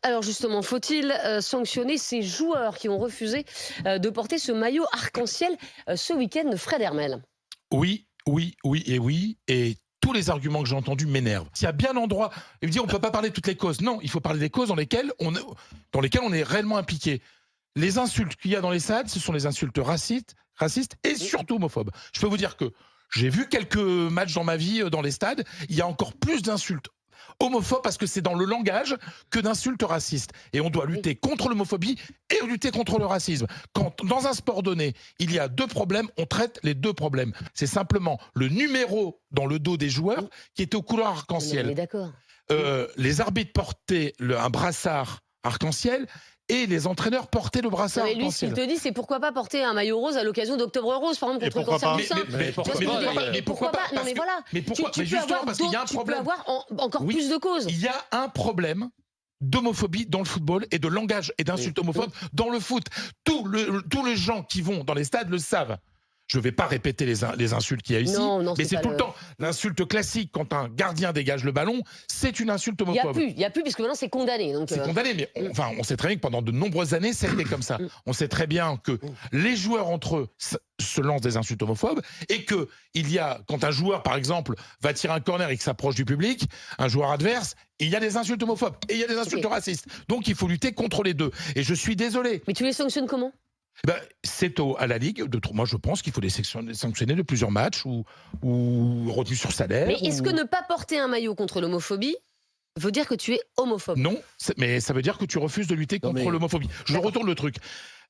Alors justement, faut-il sanctionner ces joueurs qui ont refusé de porter ce maillot arc-en-ciel ce week-end, Fred Hermel? Oui, oui, oui et oui. Et tous les arguments que j'ai entendus m'énervent. S'il y a bien un endroit, il me dit on ne peut pas parler de toutes les causes. Non, il faut parler des causes dans lesquelles on est réellement impliqué. Les insultes qu'il y a dans les stades, ce sont les insultes racistes et surtout homophobes. Je peux vous dire que j'ai vu quelques matchs dans ma vie dans les stades, il y a encore plus d'insultes homophobes parce que c'est dans le langage que d'insultes racistes. Et on doit Oui. lutter contre l'homophobie et lutter contre le racisme. Quand dans un sport donné, il y a deux problèmes, on traite les deux problèmes. C'est simplement le numéro dans le dos des joueurs Oui. qui est aux couleurs On arc-en-ciel. est d'accord. Les arbitres portaient un brassard arc-en-ciel et les entraîneurs portaient le Non, brassard mais lui, ce qu'il arc-en-ciel. te dit, c'est pourquoi pas porter un maillot rose à l'occasion d'Octobre Rose, par exemple, Et contre le pourquoi cancer pas du sein. Mais Tu vois ce que je veux dire pourquoi pas Non, mais voilà. Mais pourquoi Tu Mais peux justement, avoir parce qu'il y a un d'autres- tu peux problème. avoir encore Oui. plus de causes. Il y a un problème d'homophobie dans le football et de langage et d'insultes homophobes dans le foot. Tous les gens qui vont dans les stades le savent. Je ne vais pas répéter les insultes qu'il y a ici, Non, non, mais c'est c'est pas tout le- le temps. L'insulte classique, quand un gardien dégage le ballon, c'est une insulte Il n'y a homophobe. plus, il y a plus, puisque maintenant c'est condamné. Donc, C'est condamné, mais on sait très bien que pendant de nombreuses années, ça a été comme ça. On sait très bien que les joueurs entre eux se lancent des insultes homophobes et que quand un joueur, par exemple, va tirer un corner et qu'il s'approche du public, un joueur adverse, il y a des insultes homophobes et il y a des insultes Ok. racistes. Donc il faut lutter contre les deux. Et je suis désolé. Mais tu les sanctionnes comment? C'est à la Ligue. Moi, je pense qu'il faut les sanctionner de plusieurs matchs ou retenue sur salaire. Mais est-ce que ne pas porter un maillot contre l'homophobie veut dire que tu es homophobe? Non, mais ça veut dire que tu refuses de lutter contre l'homophobie. Je D'accord. retourne le truc.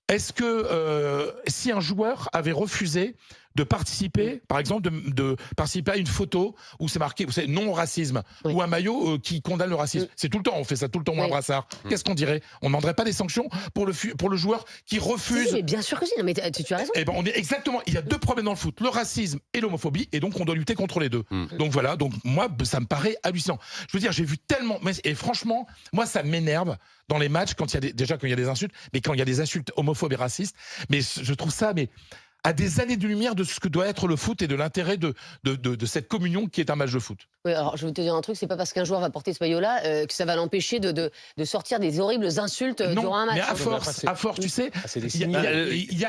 Est-ce que si un joueur avait refusé de participer, par exemple, de participer à une photo où c'est marqué, vous savez, non au racisme, Oui. ou un maillot qui condamne le racisme, c'est tout le temps, on fait ça tout le temps, ou un Oui. brassard. Qu'est-ce qu'on dirait? On n'en pas des sanctions pour le joueur qui refuse. Si, mais bien sûr que si. Non, mais tu as raison. Eh ben, on est exactement. Il y a deux problèmes dans le foot, le racisme et l'homophobie, et donc on doit lutter contre les deux. Donc voilà. Donc moi, ça me paraît hallucinant. Je veux dire, j'ai vu tellement. Et franchement, moi, ça m'énerve dans les matchs quand il y a déjà quand il y a des insultes, mais quand il y a des insultes homophobes et racistes. Mais je trouve ça, à des années de lumière de ce que doit être le foot et de l'intérêt de cette communion qui est un match de foot. Oui, alors je vais te dire un truc, c'est pas parce qu'un joueur va porter ce maillot-là que ça va l'empêcher de sortir des horribles insultes durant un match. Mais à force, tu sais, c'est des il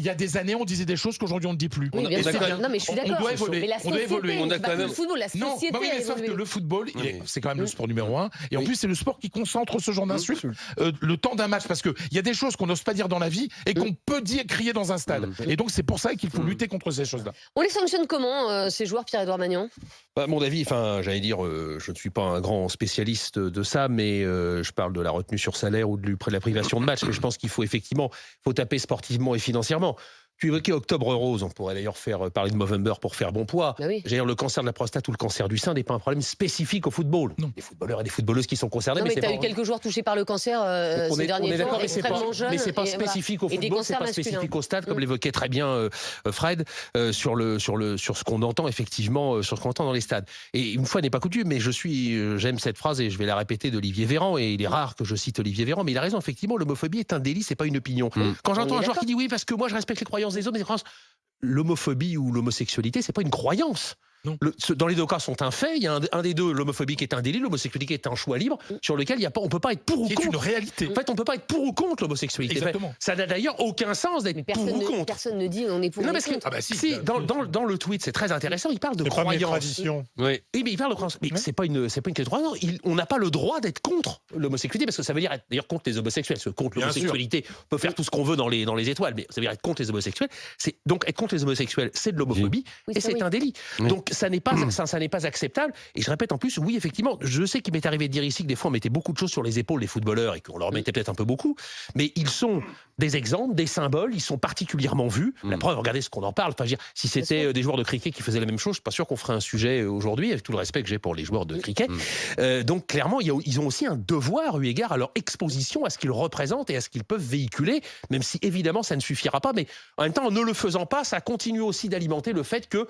y a des années, on disait des choses qu'aujourd'hui on ne dit plus. Oui, bien Et sûr. c'est bien. Non, mais je suis On d'accord. doit évoluer. Mais la On doit société, évoluer. c'est pas que le football, la Non, société oui, a mais sauf que évolué. le football, c'est quand même le sport numéro 1. Et en Oui. plus, c'est le sport qui concentre ce genre d'insultes le temps d'un match. Parce qu'il y a des choses qu'on n'ose pas dire dans la vie et qu'on peut crier dans un stade. Et donc, c'est pour ça qu'il faut lutter contre ces choses-là. On les sanctionne comment, ces joueurs, Pierre-Édouard Magnan? À mon avis, j'allais dire, je ne suis pas un grand spécialiste de ça, mais je parle de la retenue sur salaire ou de la privation de match. Mais je pense qu'il faut effectivement taper sportivement et financièrement. Tu évoquais Octobre Rose, on pourrait d'ailleurs parler de Movember pour faire bon poids. Bah oui. J'allais dire, le cancer de la prostate ou le cancer du sein n'est pas un problème spécifique au football. Non. Des footballeurs et des footballeuses qui sont concernés. Non, mais c'est tu as pas- eu quelques joueurs touchés par le cancer on ces est derniers temps, d'accord, mais c'est extrêmement jeunes. mais c'est pas et voilà. spécifique au Et des football, c'est cancers pas masculins. spécifique au stade, comme l'évoquait très bien Fred, sur ce qu'on entend effectivement, sur ce qu'on entend dans les stades. Et une fois n'est pas coutume, mais j'aime cette phrase et je vais la répéter d'Olivier Véran, et il est rare que je cite Olivier Véran, mais il a raison, effectivement, l'homophobie est un délit, c'est pas une opinion. Quand j'entends On est un joueur d'accord. qui dit oui, parce que moi je respecte les croyances des autres, mais l'homophobie ou l'homosexualité, c'est pas une croyance. Non. Dans les deux cas sont un fait. Il y a un des deux, l'homophobie qui est un délit, l'homosexualité est un choix libre sur lequel on peut pas être pour ou C'est une contre. réalité. En fait, on peut pas être pour ou contre l'homosexualité. Exactement. Ça n'a d'ailleurs aucun sens Mais d'être pour ou contre. personne ne dit on est pour Non, ou parce que contre. Ah bah si. dans le tweet, c'est très intéressant. Il parle de C'est pas mes croyance. traditions. Oui, mais il parle de croyance. Mais c'est pas une question de croyance. On n'a pas le droit d'être contre l'homosexualité, parce que ça veut dire être d'ailleurs contre les homosexuels. Parce que contre Bien l'homosexualité, on peut faire tout ce qu'on veut dans les étoiles, mais ça veut dire être contre les homosexuels. Donc être contre les homosexuels, c'est de l'homophobie Oui, et ça, c'est oui. un délit. Donc ça n'est pas acceptable. Et je répète en plus, oui, effectivement, je sais qu'il m'est arrivé de dire ici que des fois on mettait beaucoup de choses sur les épaules des footballeurs et qu'on leur mettait peut-être un peu beaucoup, mais ils sont des exemples, des symboles, ils sont particulièrement vus. La preuve, regardez ce qu'on en parle. Enfin, je veux dire, si c'était des joueurs de cricket qui faisaient la même chose, je suis pas sûr qu'on ferait un sujet aujourd'hui, avec tout le respect que j'ai pour les joueurs de cricket. Donc clairement, ils ont aussi un devoir eu égard à leur exposition, à ce qu'ils représentent et à ce qu'ils peuvent véhiculer, même si évidemment ça ne suffira pas. Mais en même temps, en ne le faisant pas, ça continue aussi d'alimenter le fait que,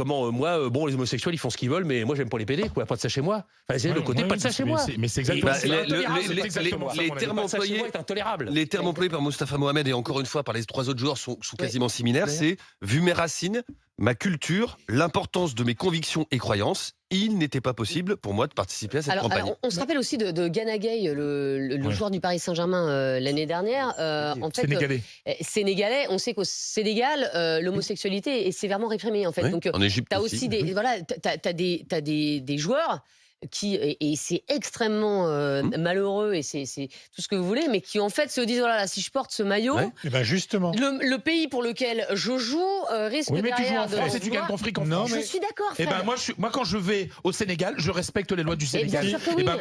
moi, les homosexuels ils font ce qu'ils veulent, mais moi j'aime pas les PD, quoi, pas de ça chez moi. Enfin, c'est le côté pas de ça chez moi. Mais c'est exactement Et ça. c'est exactement ça. les termes Pas de ça chez employés- moi est intolérable. Les termes employés par Mostafa Mohamed et encore une fois par les trois autres joueurs sont quasiment similaires. C'est vu mes racines, ma culture, l'importance de mes convictions et croyances. Il n'était pas possible pour moi de participer à cette campagne. Alors, on se rappelle aussi de Gana Gueye, le joueur du Paris Saint-Germain l'année dernière. En fait, sénégalais. On sait qu'au Sénégal, l'homosexualité est sévèrement réprimée. En fait, Oui, donc en Égypte t'as aussi t'as des joueurs qui, et c'est extrêmement malheureux, et c'est tout ce que vous voulez, mais qui en fait se disent, voilà, si je porte ce maillot, et ben justement, le pays pour lequel je joue risque mais tu joues en derrière France et tu gagnes ton fric en France. Je suis d'accord, Et Fred. moi, quand je vais au Sénégal, je respecte les lois du Sénégal.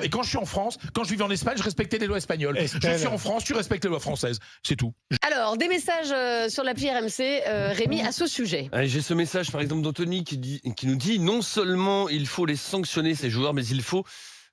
Et quand je suis en France, quand je vivais en Espagne, je respectais les lois espagnoles. Je suis en France, tu respectes les lois françaises. C'est tout. Alors, des messages sur l'appli RMC, Rémi, à ce sujet. Allez, j'ai ce message par exemple d'Anthony qui nous dit non seulement il faut les sanctionner ces joueurs, mais il faut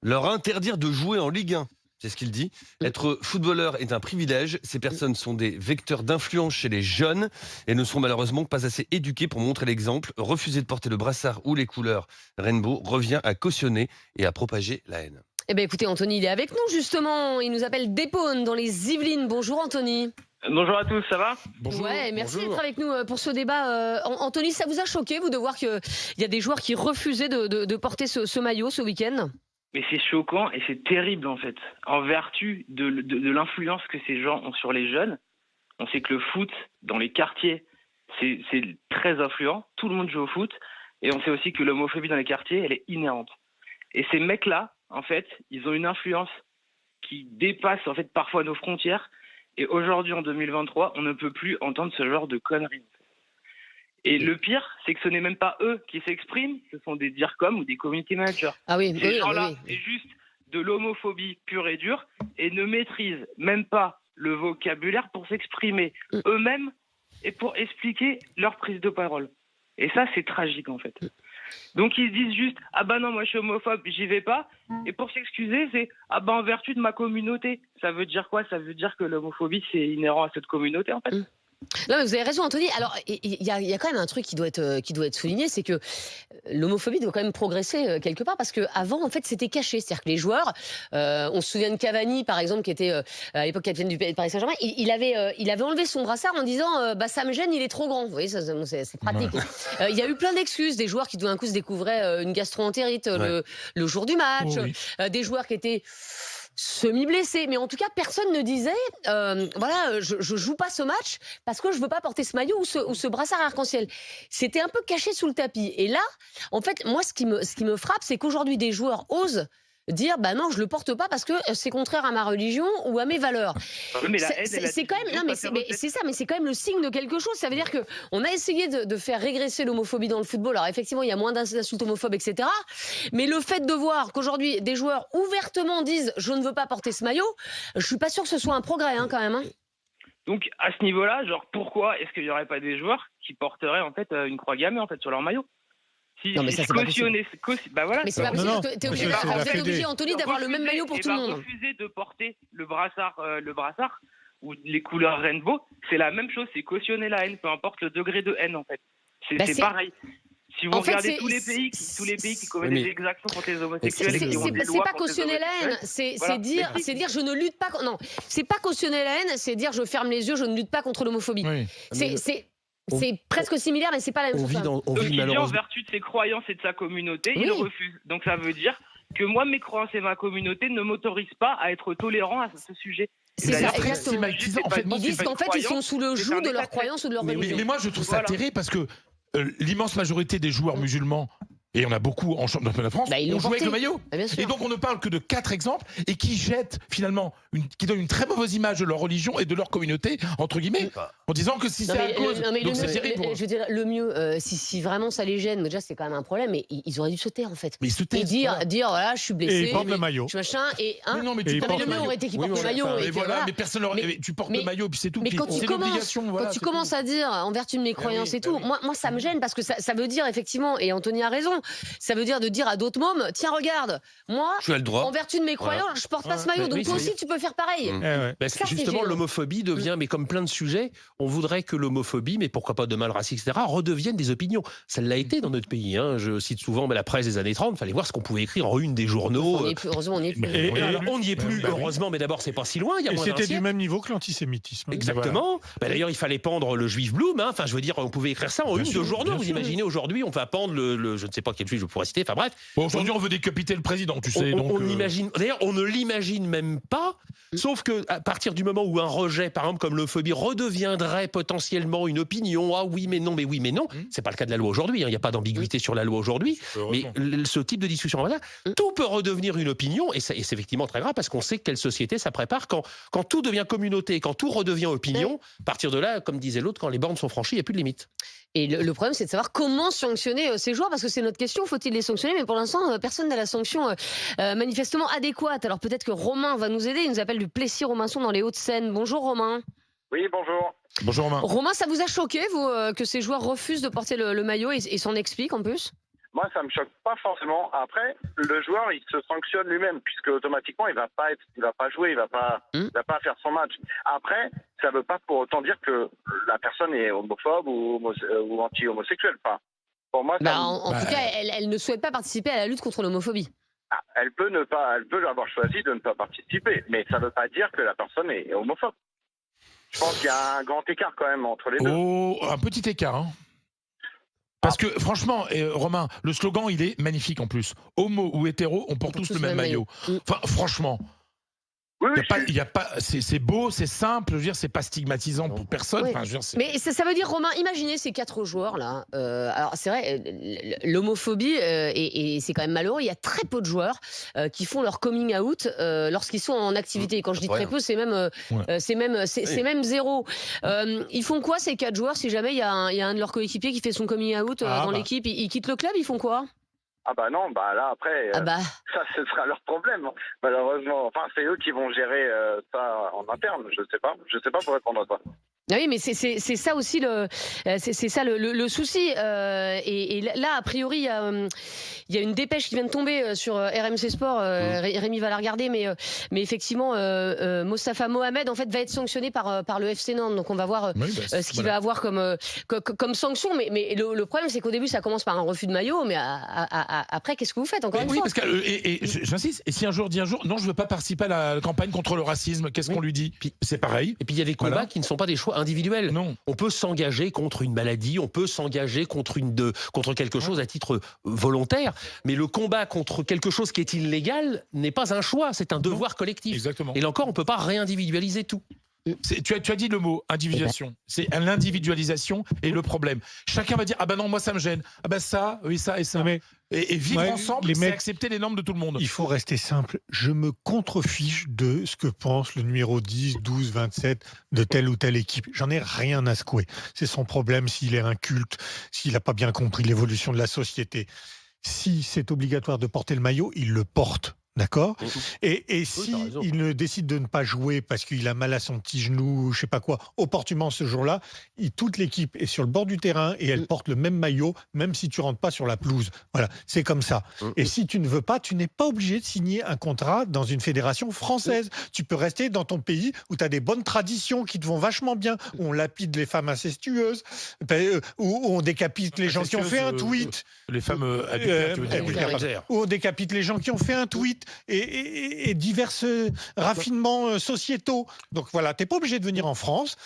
leur interdire de jouer en Ligue 1. C'est ce qu'il dit. Être footballeur est un privilège. Ces personnes sont des vecteurs d'influence chez les jeunes et ne sont malheureusement pas assez éduqués pour montrer l'exemple. Refuser de porter le brassard ou les couleurs rainbow revient à cautionner et à propager la haine. Eh bien, écoutez, Anthony, il est avec nous justement. Il nous appelle Dépône dans les Yvelines. Bonjour, Anthony. Bonjour à tous, ça va? Bonjour. Ouais, merci d'être avec nous pour ce débat. Anthony, ça vous a choqué, vous, de voir qu'il y a des joueurs qui refusaient de porter ce maillot ce week-end? Mais c'est choquant et c'est terrible en fait. En vertu de l'influence que ces gens ont sur les jeunes, on sait que le foot, dans les quartiers, c'est très influent. Tout le monde joue au foot. Et on sait aussi que l'homophobie dans les quartiers, elle est inhérente. Et ces mecs-là, en fait, ils ont une influence qui dépasse en fait parfois nos frontières. Et aujourd'hui, en 2023, on ne peut plus entendre ce genre de conneries. Et le pire, c'est que ce n'est même pas eux qui s'expriment, ce sont des DIRCOM ou des community managers. Ah oui, Ces gens-là, oui. c'est juste de l'homophobie pure et dure et ne maîtrisent même pas le vocabulaire pour s'exprimer eux-mêmes et pour expliquer leur prise de parole. Et ça, c'est tragique en fait. Donc ils disent juste « Ah bah non, moi je suis homophobe, j'y vais pas ». Et pour s'excuser, c'est « Ah bah en vertu de ma communauté ». Ça veut dire quoi? Ça veut dire que l'homophobie, c'est inhérent à cette communauté en fait. Non, mais vous avez raison, Anthony. Alors, il y a quand même un truc qui doit être souligné, c'est que l'homophobie doit quand même progresser quelque part, parce qu'avant, en fait, c'était caché. C'est-à-dire que les joueurs, on se souvient de Cavani, par exemple, qui était à l'époque capitaine du Paris Saint-Germain, il avait enlevé son brassard en disant bah ça me gêne, il est trop grand. Vous voyez, c'est pratique. Il y a eu plein d'excuses, des joueurs qui tout d'un coup se découvraient une gastro-entérite le jour du match, des joueurs qui étaient semi-blessé, mais en tout cas personne ne disait voilà, je joue pas ce match parce que je veux pas porter ce maillot ou ce brassard arc-en-ciel. C'était un peu caché sous le tapis. Et là, en fait, moi ce qui me frappe, c'est qu'aujourd'hui des joueurs osent dire bah non, je le porte pas parce que c'est contraire à ma religion ou à mes valeurs. Mais c'est quand même, non mais c'est ça, mais c'est quand même le signe de quelque chose. Ça veut dire que on a essayé de faire régresser l'homophobie dans le football. Alors effectivement, il y a moins d'insultes homophobes, etc. Mais le fait de voir qu'aujourd'hui des joueurs ouvertement disent je ne veux pas porter ce maillot, je suis pas sûr que ce soit un progrès quand même. Donc à ce niveau-là, genre pourquoi est-ce qu'il n'y aurait pas des joueurs qui porteraient en fait une croix gammée en fait sur leur maillot? Non, mais ça, c'est pas possible. Bah voilà. Mais c'est pas possible. T'es obligé, vous êtes obligé, Anthony, d'avoir le même maillot pour tout le monde. Refuser de porter le brassard ou les couleurs rainbow, c'est la même chose. C'est cautionner la haine, peu importe le degré de haine en fait. C'est pareil. Si vous regardez tous les pays qui commettent des exactions contre les homosexuels, c'est pas cautionner la haine, c'est dire je ne lutte pas. Non, c'est pas cautionner la haine, c'est dire je ferme les yeux, je ne lutte pas contre l'homophobie. C'est presque similaire, mais c'est pas la même chose. Donc il dit en vertu de ses croyances et de sa communauté, il refuse. Donc ça veut dire que moi, mes croyances et ma communauté ne m'autorisent pas à être tolérant à ce sujet. C'est ça, exactement. Ils disent qu'en fait, ils sont sous le joug de leurs croyances ou de leur religion. Mais moi, je trouve ça terrible parce que l'immense majorité des joueurs musulmans, et on a beaucoup en championnat de France, on joue avec le maillot. Et donc on ne parle que de 4 exemples et qui jettent finalement, qui donnent une très mauvaise image de leur religion et de leur communauté, entre guillemets, en disant que si c'est à cause. Donc c'est terrible. Je veux dire, le mieux, si vraiment ça les gêne, déjà c'est quand même un problème, mais ils auraient dû se taire en fait. Mais ils se taisent. Et dire voilà, je suis blessé. Et ils portent le maillot. Je machin. Et non, mais le mieux aurait été qu'ils portent le maillot. Mais voilà, mais personne n'aurait. Tu portes le maillot, puis c'est tout. Mais quand tu commences à dire en vertu de mes croyances et tout, moi ça me gêne parce que ça veut dire effectivement, et Anthony a raison, ça veut dire de dire à d'autres mômes, tiens, regarde, moi, Tu as le droit. en vertu de mes croyances, je porte pas ce maillot, Ouais, donc oui, toi c'est- aussi, tu peux faire pareil. Ben, Ça, c'est justement, gênant. l'homophobie devient, mais comme plein de sujets, on voudrait que l'homophobie, mais pourquoi pas demain le racisme, etc., redeviennent des opinions. Ça l'a été dans notre pays. Hein. Je cite souvent la presse des années 30, il fallait voir ce qu'on pouvait écrire en une des journaux. Heureusement, on n'y est plus. Mais- Et alors, on n'y est plus, Bah oui. heureusement, mais d'abord, c'est pas si loin, il y a Et moins c'était d'un du siècle. même niveau que l'antisémitisme. Exactement. Ben, d'ailleurs, il fallait pendre le juif Blum. Hein. Enfin, je veux dire, on pouvait écrire ça en Bien une sûr, de journaux. bien Vous sûr. imaginez aujourd'hui, on va pendre le je ne sais pas quel juif je pourrais citer. Enfin bref, Bon, aujourd'hui, on veut décapiter le président, tu sais. donc, on imagine. D'ailleurs, on ne l'imagine même pas. Sauf que à partir du moment où un rejet, par exemple, comme l'homophobie, redeviendrait potentiellement une opinion, ah oui mais non, mais oui mais non, c'est pas le cas de la loi aujourd'hui. Hein. Il n'y a pas d'ambiguïté sur la loi aujourd'hui. Mais heureusement. ce type de discussion, voilà, tout peut redevenir une opinion, et c'est effectivement très grave parce qu'on sait quelle société ça prépare quand tout devient communauté, quand tout redevient opinion. À partir de là, comme disait l'autre, quand les bornes sont franchies, il n'y a plus de limite. Et le problème, c'est de savoir comment sanctionner ces joueurs, parce que c'est notre question, faut-il les sanctionner? Mais pour l'instant, personne n'a la sanction manifestement adéquate. Alors peut-être que Romain va nous aider, il nous appelle du Plessis-Robinson dans les Hauts-de-Seine. Bonjour Romain. Oui, bonjour. Bonjour Romain. Romain, ça vous a choqué, vous, que ces joueurs refusent de porter le maillot et s'en expliquent en plus? Moi, ça me choque pas forcément. Après, le joueur, il se sanctionne lui-même, puisque automatiquement, il va pas jouer, il va pas faire son match. Après, ça veut pas pour autant dire que la personne est homophobe ou anti-homosexuelle. Enfin, pour moi, ça En tout cas, elle ne souhaite pas participer à la lutte contre l'homophobie. elle peut avoir choisi de ne pas participer, mais ça veut pas dire que la personne est homophobe. Je pense qu'il y a un grand écart quand même entre les deux. Oh, un petit écart. Hein. Parce que franchement, Romain, le slogan, il est magnifique en plus. Homo ou hétéro, on porte tous le même maillot. Enfin, franchement. Oui, Il y a pas, c'est beau, c'est simple, je veux dire, c'est pas stigmatisant pour personne. Oui. Enfin, je veux dire, c'est- Mais ça veut dire, Romain, imaginez ces 4 joueurs-là. Alors, c'est vrai, l'homophobie, et c'est quand même malheureux, il y a très peu de joueurs qui font leur coming out lorsqu'ils sont en activité. Et quand je dis très peu, c'est même, c'est même zéro. Ils font quoi, ces 4 joueurs, si jamais il y a un de leurs coéquipiers qui fait son coming out dans l'équipe? Ils quittent le club, ils font quoi? Ah bah non, bah là après, Ah bah. ça ce sera leur problème, malheureusement. Enfin, c'est eux qui vont gérer ça en interne. Je sais pas pour répondre à ça. Ah oui, mais c'est ça aussi c'est ça le souci. Et là, a priori, il y a une dépêche qui vient de tomber sur RMC Sport. Rémi va la regarder, mais effectivement, Mostafa Mohamed en fait va être sanctionné par le FC Nantes. Donc on va voir ce qu'il va avoir comme sanction. Mais le problème, c'est qu'au début, ça commence par un refus de maillot, mais après, qu'est-ce que vous faites encore une Oui, fois? parce que et j'insiste. Et si un jour dit un jour, non, je veux pas participer à la campagne contre le racisme, qu'est-ce qu'on lui dit? C'est pareil. Et puis il y a des combats Voilà. qui ne sont pas des choix individuels. Non. On peut s'engager contre une maladie, on peut s'engager contre quelque chose à titre volontaire, mais le combat contre quelque chose qui est illégal n'est pas un choix, c'est un devoir collectif. Exactement. Et là encore, on ne peut pas réindividualiser tout. Tu as dit le mot individualisation. C'est l'individualisation et le problème. Chacun va dire ah ben non, moi ça me gêne. Ah ben ça, oui, ça et ça. Mais Et vivre Ouais, ensemble, les c'est mecs- accepter les normes de tout le monde. il faut rester simple. Je me contrefiche de ce que pense le numéro 10, 12, 27 de telle ou telle équipe. J'en ai rien à secouer. C'est son problème s'il est inculte, s'il n'a pas bien compris l'évolution de la société. Si c'est obligatoire de porter le maillot, il le porte. D'accord. Et si t'as raison. il ne décide de ne pas jouer parce qu'il a mal à son petit genou, je sais pas quoi, opportunément ce jour-là, toute l'équipe est sur le bord du terrain et elle porte le même maillot, même si tu rentres pas sur la pelouse. Voilà, c'est comme ça. Et si tu ne veux pas, tu n'es pas obligé de signer un contrat dans une fédération française. Tu peux rester dans ton pays où tu as des bonnes traditions qui te vont vachement bien, où on lapide les femmes incestueuses, où on décapite les gens qui ont fait un tweet. Les femmes adultères, tu veux dire. adultères. Où on décapite les gens qui ont fait un tweet et divers raffinements sociétaux. Donc voilà, tu n'es pas obligé de venir en France,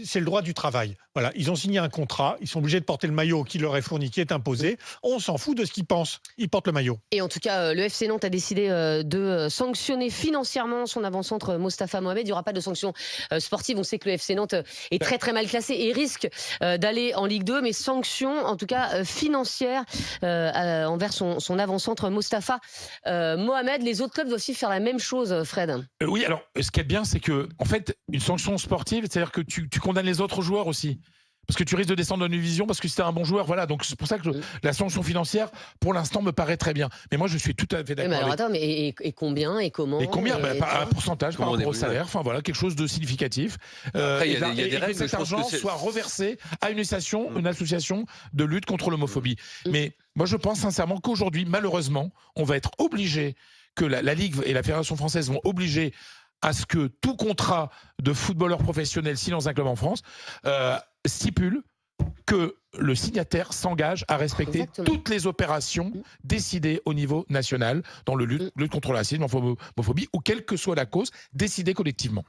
c'est le droit du travail. Voilà, ils ont signé un contrat, ils sont obligés de porter le maillot qui leur est fourni, qui est imposé. On s'en fout de ce qu'ils pensent, ils portent le maillot. Et en tout cas, le FC Nantes a décidé de sanctionner financièrement son avant-centre Mostafa Mohamed. Il n'y aura pas de sanctions sportives. On sait que le FC Nantes est très très mal classé et risque d'aller en Ligue 2, mais sanctions en tout cas financières envers son avant-centre Mostafa Mohamed. Les autres clubs doivent aussi faire la même chose, Fred. Oui, alors ce qui est bien, c'est que en fait, une sanction sportive, c'est-à-dire que tu condamnes les autres joueurs aussi. Parce que tu risques de descendre dans une division parce que si t'es un bon joueur, voilà. Donc c'est pour ça que la sanction financière, pour l'instant, me paraît très bien. Mais moi, je suis tout à fait Oui, d'accord. mais alors avec- attends, mais et combien et comment? Et combien Un pourcentage par Comment on rapport au évolue, salaire, enfin voilà, quelque chose de significatif. Après, il y a des et règles, que cet je pense que argent c'est- soit reversé à une association de lutte contre l'homophobie. Mais Moi, je pense sincèrement qu'aujourd'hui, malheureusement, on va être obligé, que la Ligue et la Fédération française vont obliger à ce que tout contrat de footballeur professionnel signé dans un club en France stipule que le signataire s'engage à respecter toutes les opérations décidées au niveau national dans le lutte contre la racisme, l'homophobie ou quelle que soit la cause, décidée collectivement.